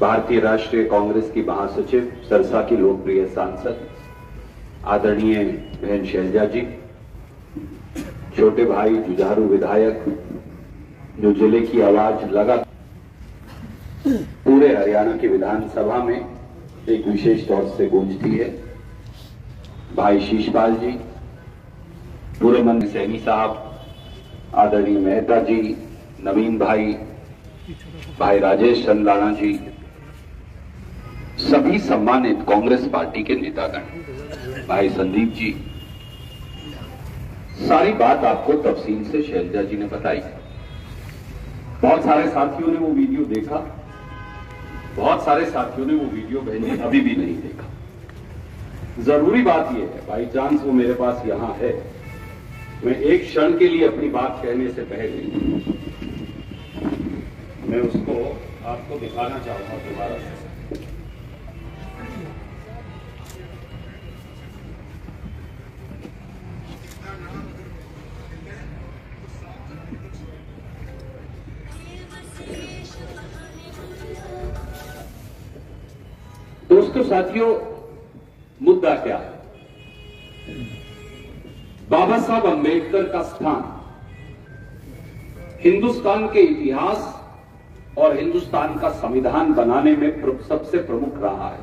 भारतीय राष्ट्रीय कांग्रेस की महासचिव, सरसा की लोकप्रिय सांसद आदरणीय बहन शैलजा जी, छोटे भाई जुझारू विधायक, जो जिले की आवाज लगातार पूरे हरियाणा की विधानसभा में एक विशेष तौर से गूंजती है, भाई शीशपाल जी, पूरे मंत्री सैनी साहब, आदरणीय मेहता जी, नवीन भाई, भाई राजेश चंद्राना जी, सभी सम्मानित कांग्रेस पार्टी के नेतागण, भाई संदीप जी, सारी बात आपको तफसील से शैलजा जी ने बताई। बहुत सारे साथियों ने वो वीडियो देखा, बहुत सारे साथियों ने वो वीडियो बहन जी अभी भी नहीं देखा। जरूरी बात यह है, बाई चांस वो मेरे पास यहां है, मैं एक क्षण के लिए अपनी बात कहने से पहले मैं उसको आपको दिखाना चाहूंगा दोबारा से। दोस्तों, साथियों, मुद्दा क्या है? बाबा साहब अंबेडकर का स्थान हिंदुस्तान के इतिहास और हिंदुस्तान का संविधान बनाने में सबसे प्रमुख रहा है।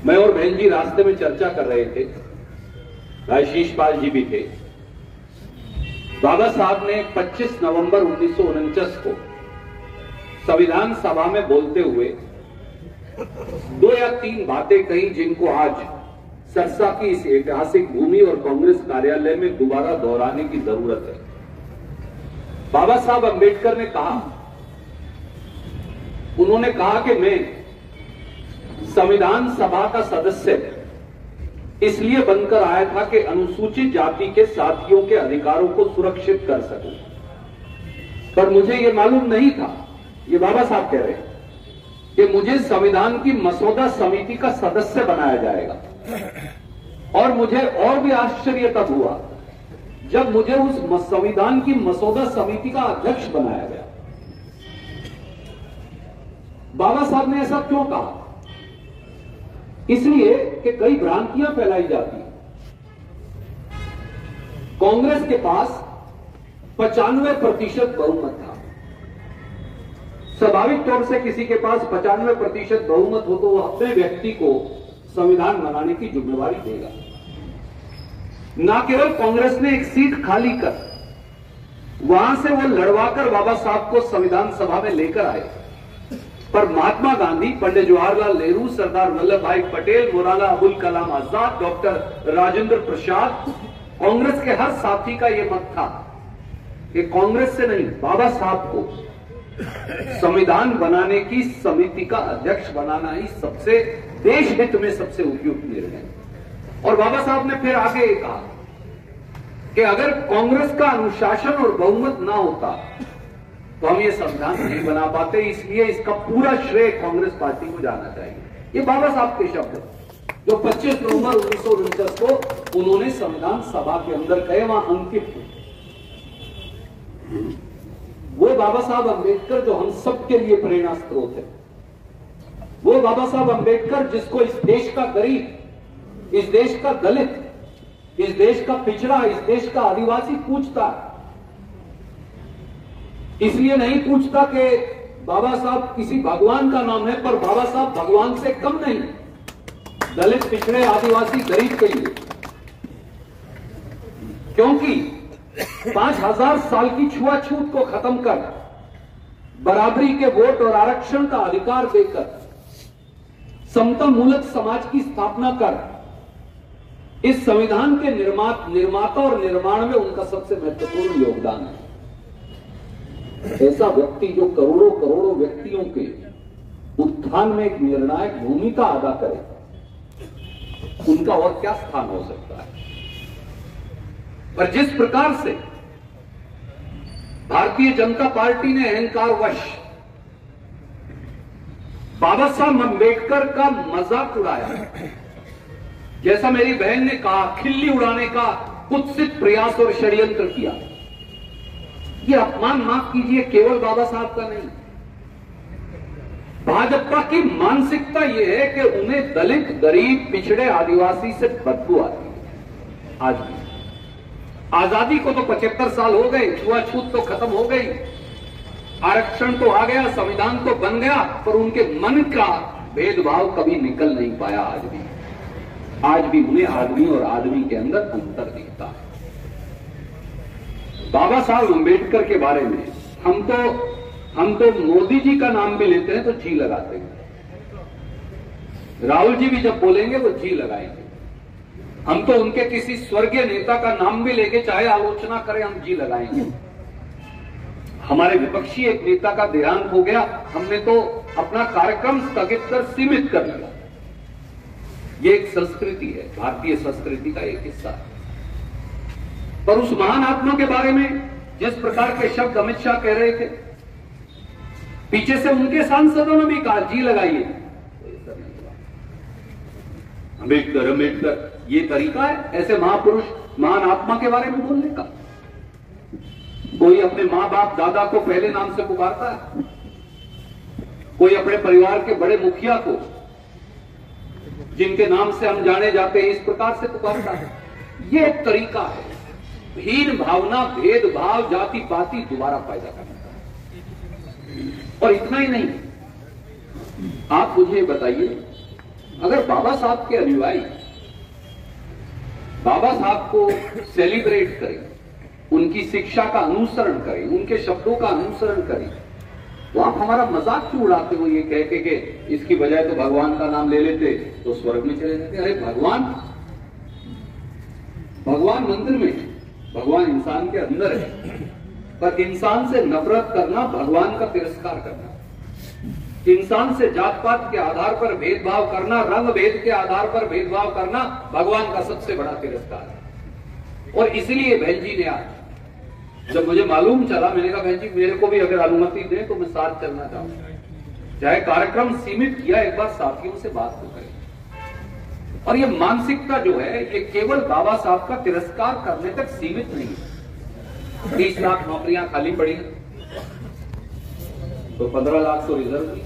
मैं और बहन जी रास्ते में चर्चा कर रहे थे, भाई शीशपाल जी भी थे। बाबा साहब ने 25 नवंबर 1949 को संविधान सभा में बोलते हुए 2 या 3 बातें कही, जिनको आज सरसा की इस ऐतिहासिक भूमि और कांग्रेस कार्यालय में दोबारा दोहराने की जरूरत है। बाबा साहब अंबेडकर ने कहा, उन्होंने कहा कि मैं संविधान सभा का सदस्य इसलिए बनकर आया था कि अनुसूचित जाति के साथियों के अधिकारों को सुरक्षित कर सकूं, पर मुझे यह मालूम नहीं था, ये बाबा साहब कह रहे हैं, कि मुझे संविधान की मसौदा समिति का सदस्य बनाया जाएगा। और मुझे और भी आश्चर्य तब हुआ जब मुझे उस संविधान की मसौदा समिति का अध्यक्ष बनाया गया। बाबा साहब ने ऐसा क्यों कहा? इसलिए कि कई भ्रांतियां फैलाई जाती हैं। कांग्रेस के पास 95% बहुमत था। स्वाभाविक तौर से किसी के पास 95% बहुमत हो तो वह अपने व्यक्ति को संविधान बनाने की जिम्मेवारी देगा। न केवल कांग्रेस ने एक सीट खाली कर वहां से वो लड़वाकर बाबा साहब को संविधान सभा में लेकर आए, पर महात्मा गांधी, पंडित जवाहरलाल नेहरू, सरदार वल्लभ भाई पटेल, मौलाना अबुल कलाम आजाद, डॉक्टर राजेंद्र प्रसाद, कांग्रेस के हर साथी का यह मत था कि कांग्रेस से नहीं, बाबा साहब को संविधान बनाने की समिति का अध्यक्ष बनाना ही सबसे देश हित में सबसे उपयुक्त निर्णय। और बाबा साहब ने फिर आगे कहा कि अगर कांग्रेस का अनुशासन और बहुमत ना होता तो हम ये संविधान नहीं बना पाते, इसलिए इसका पूरा श्रेय कांग्रेस पार्टी को जाना चाहिए। ये बाबा साहब के शब्द जो 25 नवंबर 1949 को उन्होंने संविधान सभा के अंदर कहे, वहां अंकित थे। वो बाबा साहब अंबेडकर जो हम सबके लिए प्रेरणा स्रोत है, वो बाबा साहब अंबेडकर जिसको इस देश का गरीब, इस देश का दलित, इस देश का पिछड़ा, इस देश का आदिवासी पूछता, इसलिए नहीं पूछता कि बाबा साहब किसी भगवान का नाम है, पर बाबा साहब भगवान से कम नहीं, दलित, पिछड़े, आदिवासी, गरीब के लिए। क्योंकि 5000 साल की छुआछूत को खत्म कर बराबरी के वोट और आरक्षण का अधिकार देकर समता मूलक समाज की स्थापना कर इस संविधान के निर्माता और निर्माण में उनका सबसे महत्वपूर्ण योगदान है। ऐसा व्यक्ति जो करोड़ों करोड़ों व्यक्तियों के उत्थान में एक निर्णायक भूमिका अदा करे, उनका और क्या स्थान हो सकता है? पर जिस प्रकार से भारतीय जनता पार्टी ने अहंकारवश बाबा साहब अंबेडकर का मजाक उड़ाया, जैसा मेरी बहन ने कहा, खिल्ली उड़ाने का कुत्सित प्रयास और षड्यंत्र किया, ये अपमान माफ कीजिए केवल बाबा साहब का नहीं, भाजपा की मानसिकता यह है कि उन्हें दलित, गरीब, पिछड़े, आदिवासी से बदबू आती है। आज भी आजादी को तो 75 साल हो गए, छुआछूत तो खत्म हो गई, आरक्षण तो आ गया, संविधान तो बन गया, पर उनके मन का भेदभाव कभी निकल नहीं पाया। आज भी उन्हें आदमी और आदमी के अंदर अंतर दिखता है। बाबा साहब अम्बेडकर के बारे में हम तो मोदी जी का नाम भी लेते हैं तो जी लगाते हैं। राहुल जी भी जब बोलेंगे वो जी लगाएंगे। हम तो उनके किसी स्वर्गीय नेता का नाम भी लेके चाहे आलोचना करें, हम जी लगाएंगे। हमारे विपक्षी एक नेता का देहांत हो गया, हमने तो अपना कार्यक्रम स्थगित कर सीमित कर लिया। ये एक संस्कृति है, भारतीय संस्कृति का एक हिस्सा है। पर उस महान आत्मा के बारे में जिस प्रकार के शब्द अमित शाह कह रहे थे, पीछे से उनके सांसदों ने भी कहा जी लगाइए। अम्बेडकर अम्बेडकर, ये तरीका है ऐसे महापुरुष, महान आत्मा के बारे में बोलने का? कोई अपने मां बाप, दादा को पहले नाम से पुकारता है? कोई अपने परिवार के बड़े मुखिया को, जिनके नाम से हम जाने जाते हैं, इस प्रकार से पुकारता है? ये एक तरीका है हीन भावना, भेदभाव, जाति पाति दोबारा पैदा करने का। और इतना ही नहीं, आप मुझे बताइए, अगर बाबा साहब के अनुयायी बाबा साहब को सेलिब्रेट करें, उनकी शिक्षा का अनुसरण करें, उनके शब्दों का अनुसरण करें, तो आप हमारा मजाक क्यों उड़ाते हो ये कह के इसकी बजाय तो भगवान का नाम ले लेते तो स्वर्ग में चले जाते? अरे भगवान मंदिर में, भगवान इंसान के अंदर है, पर इंसान से नफरत करना भगवान का तिरस्कार करना, इंसान से जात पात के आधार पर भेदभाव करना, रंग भेद के आधार पर भेदभाव करना भगवान का सबसे बड़ा तिरस्कार है। और इसलिए बहन जी ने आज जब मुझे मालूम चला, मैंने कहा बहन जी मेरे को भी अगर अनुमति दें तो मैं साथ चलना चाहूंगा, चाहे कार्यक्रम सीमित किया, एक बार साथियों से बात तो करें। और ये मानसिकता जो है ये केवल बाबा साहब का तिरस्कार करने तक सीमित नहीं है। 30 लाख नौकरियां खाली पड़ी हैं तो 15 लाख तो रिजर्व की,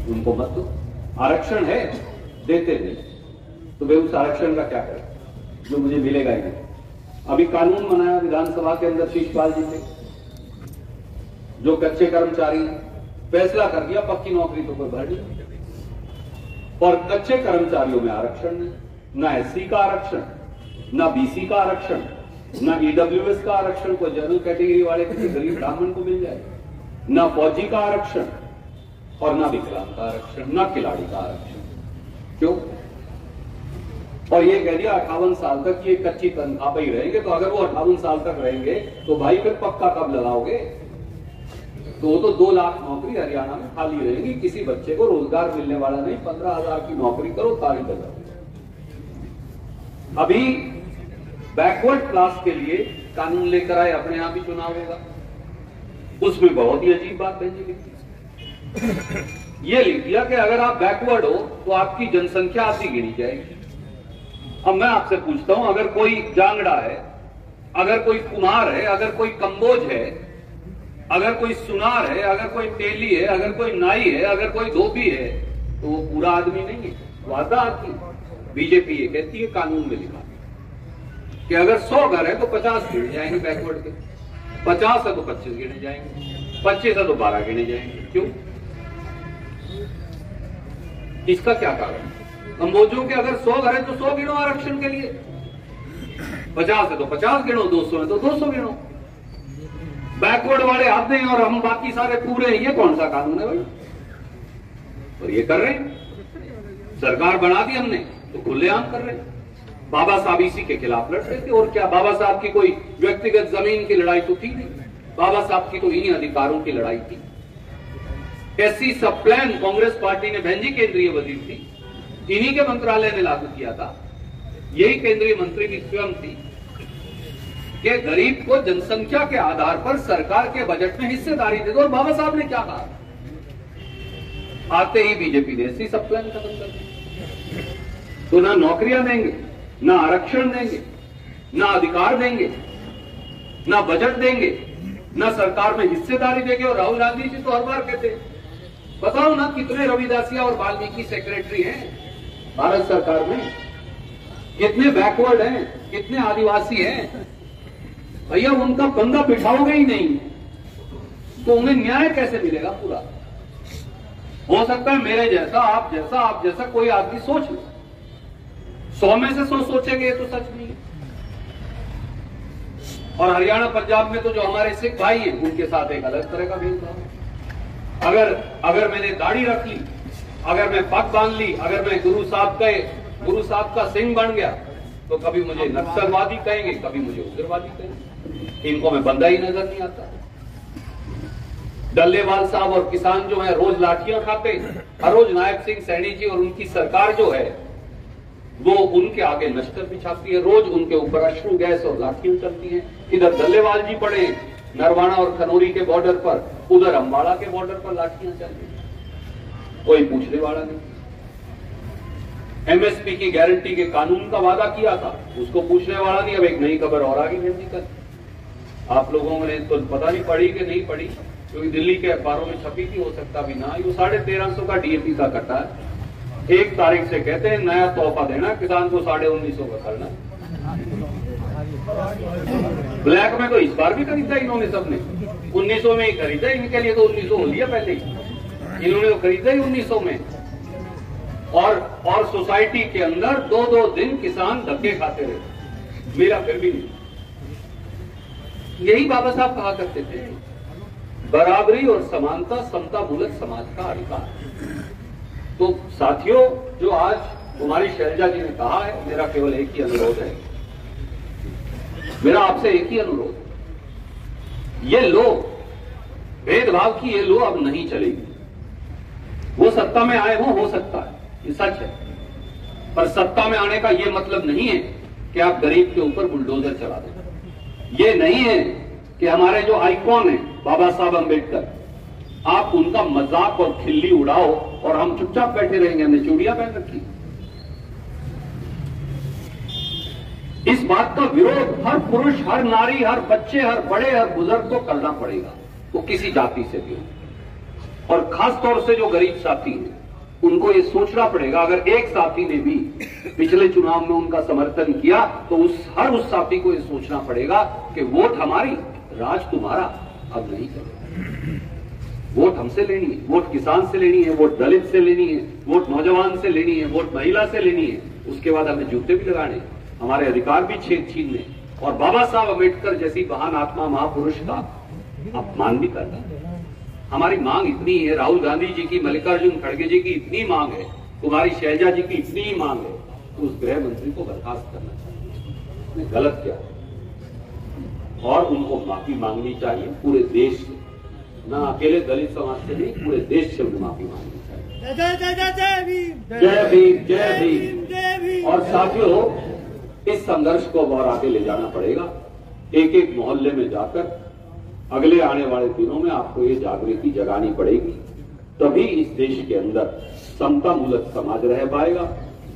उनको मत दो। आरक्षण है, देते नहीं तो वे उस आरक्षण का क्या करें जो मुझे मिलेगा ही नहीं। अभी कानून बनाया विधानसभा के अंदर शिषपाल जी ने, जो कच्चे कर्मचारी हैं, फैसला कर दिया पक्की नौकरी तो कोई भर नहीं, और कच्चे कर्मचारियों में आरक्षण नहीं, ना एससी का आरक्षण, ना बीसी का आरक्षण, ना ईडब्ल्यूएस का आरक्षण, कोई जनरल कैटेगरी वाले किसी गरीब ब्राह्मण को मिल जाए, ना फौजी का आरक्षण, और ना विकलांग का आरक्षण, ना खिलाड़ी का आरक्षण। क्यों? और ये कह दिया 58 साल तक ये कच्ची तनख्वाह पर ही रहेंगे। तो अगर वो 58 साल तक रहेंगे तो भाई फिर पक्का कब लगाओगे? तो वो तो 2 लाख नौकरी हरियाणा में खाली रहेगी, किसी बच्चे को रोजगार मिलने वाला नहीं। 15,000 की नौकरी करो, ताली बजाओ। अभी बैकवर्ड क्लास के लिए कानून लेकर आए, अपने यहां भी चुनाव होगा, उसमें बहुत ही अजीब बात है जी लिखी। ये लिख दिया कि अगर आप बैकवर्ड हो तो आपकी जनसंख्या आधी गिनी जाएगी। अब मैं आपसे पूछता हूं, अगर कोई जांगड़ा है, अगर कोई कुम्हार है, अगर कोई कंबोज है, अगर कोई सुनार है, अगर कोई तेली है, अगर कोई नाई है, अगर कोई धोबी है, तो वो पूरा आदमी नहीं है, वो आधा आदमी। बीजेपी ये कहती है, कानून में लिखा कि अगर 100 घर है तो 50 गिने जाएंगे बैकवर्ड के, 50 है तो 25 गिने जाएंगे, 25 है तो 12 गिने जाएंगे। क्यों? इसका क्या कारण? कंबोजों के अगर 100 घर है तो 100 गिनो आरक्षण के लिए, 50 है तो 50 गिनो, 200 है तो 200 गिनो। बैकवर्ड वाले आते हैं और हम बाकी सारे पूरे हैं, ये कौन सा कानून है भाई? और ये कर रहे हैं, सरकार बना दी हमने तो खुलेआम कर रहे हैं। बाबा साहब इसी के खिलाफ लड़ते थे, और क्या बाबा साहब की कोई व्यक्तिगत जमीन की लड़ाई तो थी नहीं, बाबा साहब की तो इन्हीं अधिकारों की लड़ाई थी। एससी सब प्लान कांग्रेस पार्टी ने, बहन जी केंद्रीय वजीर थी, इन्हीं के मंत्रालय ने लागू किया था। यही केंद्रीय मंत्री भी स्वयं थी कि गरीब को जनसंख्या के आधार पर सरकार के बजट में हिस्सेदारी दे दो। और बाबा साहब ने क्या कहा? आते ही बीजेपी ने एससी सब प्लान खत्म कर दिया। तो ना नौकरियां देंगे, ना आरक्षण देंगे, ना अधिकार देंगे, ना बजट देंगे, ना सरकार में हिस्सेदारी देंगे। और राहुल गांधी जी तो हर बार कहते बताओ ना कितने रविदासिया और वाल्मीकि सेक्रेटरी हैं भारत सरकार में, कितने बैकवर्ड हैं, कितने आदिवासी हैं। भैया उनका बंदा बिठाओगे ही नहीं तो उन्हें न्याय कैसे मिलेगा पूरा। हो सकता है मेरे जैसा, आप जैसा कोई आदमी सोच ले, 100 में से 100 सोचेंगे, ये तो सच नहीं है। और हरियाणा पंजाब में तो जो हमारे सिख भाई हैं उनके साथ एक अलग तरह का भेदभाव है। अगर मैंने दाढ़ी रख ली, अगर मैं पग बांध ली, अगर मैं गुरु साहब का सिंह बन गया तो कभी मुझे नक्सलवादी कहेंगे, कभी मुझे उग्रवादी कहेंगे। इनको मैं बंदा ही नजर नहीं आता। डल्लेवाल साहब और किसान जो है रोज लाठियां खाते हैं, हर रोज नायब सिंह सैनी जी और उनकी सरकार जो है वो उनके आगे नश्तर बिछाती है, रोज उनके ऊपर अश्रु गैस और लाठियां चलती हैं। इधर डल्लेवाल जी पड़े नरवाना और खनौरी के बॉर्डर पर, उधर अम्बाड़ा के बॉर्डर पर लाठियां चल रही, कोई पूछने वाला नहीं। एमएसपी की गारंटी के कानून का वादा किया था, उसको पूछने वाला नहीं। अब एक नई खबर और आगे भेजी कर, आप लोगों ने तो पता नहीं पढ़ी कि नहीं पढ़ी, क्योंकि दिल्ली के अखबारों में छपी थी, हो सकता भी ना। वो 1350 का डीएपी का कट्टा है। 1 तारीख से कहते हैं नया तोहफा देना किसान को, 1950 का करना। ब्लैक में तो इस बार भी खरीदा इन्होंने, सबने 1900 में ही खरीदा। इनके लिए तो 1900 हो लिया पहले ही, इन्होंने तो खरीदा ही 1900 में। और सोसाइटी के अंदर 2-2 दिन किसान धक्के खाते रहे, मेरा फिर भी नहीं। यही बाबा साहब कहा करते थे, बराबरी और समानता समता मूलक समाज का अधिकार। तो साथियों, जो आज कुमारी शैलजा जी ने कहा है, मेरा केवल एक ही अनुरोध है, मेरा आपसे एक ही अनुरोध, ये लो भेदभाव की ये लो अब नहीं चलेगी। वो सत्ता में आए हो सकता है, ये सच है, पर सत्ता में आने का ये मतलब नहीं है कि आप गरीब के ऊपर बुलडोजर चला दें। ये नहीं है कि हमारे जो आइकॉन है बाबा साहब अंबेडकर, आप उनका मजाक और खिल्ली उड़ाओ और हम चुपचाप बैठे रहेंगे, हमने चूड़ियां पहन रखी। इस बात का विरोध हर पुरुष, हर नारी, हर बच्चे, हर बड़े, हर बुजुर्ग को करना पड़ेगा, वो किसी जाति से भी हो। और खास तौर से जो गरीब साथी हैं उनको ये सोचना पड़ेगा, अगर एक साथी ने भी पिछले चुनाव में उनका समर्थन किया तो हर उस साथी को ये सोचना पड़ेगा कि वोट हमारी, राज तुम्हारा अब नहीं चलेगा। वोट हमसे लेनी है, वोट किसान से लेनी है, वोट दलित से लेनी है, वोट नौजवान से लेनी है, वोट महिला से लेनी है। उसके बाद हमें जूते भी लगाने, हमारे अधिकार भी छीनने और बाबा साहब अम्बेडकर जैसी महान आत्मा महापुरुष का अपमान भी करना। हमारी मांग इतनी है, राहुल गांधी जी की, मल्लिकार्जुन खड़गे जी की इतनी मांग है, कुमारी शैलजा जी की इतनी ही मांग है, तो उस गृह मंत्री को बर्खास्त करना चाहिए। उसने गलत किया और उनको माफी मांगनी चाहिए पूरे देश से, ना अकेले दलित समाज से नहीं, पूरे देश से उन्हें माफी मांगनी चाहिए। जय भीम, जय भीम। और साथियों, इस संघर्ष को और आगे ले जाना पड़ेगा। एक एक मोहल्ले में जाकर अगले आने वाले दिनों में आपको ये जागृति जगानी पड़ेगी, तभी इस देश के अंदर समता मूलक समाज रह पाएगा,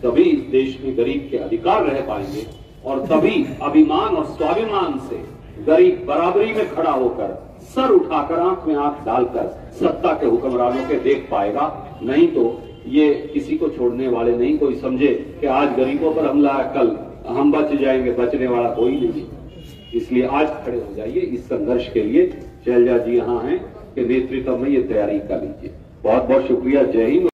तभी इस देश में गरीब के अधिकार रह पाएंगे, और तभी अभिमान और स्वाभिमान से गरीब बराबरी में खड़ा होकर, सर उठाकर, आंख में आंख डालकर सत्ता के हुक्मरानों के देख पाएगा। नहीं तो ये किसी को छोड़ने वाले नहीं। कोई समझे कि आज गरीबों पर हमला है, कल हम बच जाएंगे, बचने वाला कोई नहीं। इसलिए आज खड़े हो जाइए इस संघर्ष के लिए। शैलजा जी यहाँ हैं कि नेतृत्व में ये तैयारी कर लीजिए। बहुत बहुत शुक्रिया। जय हिंद।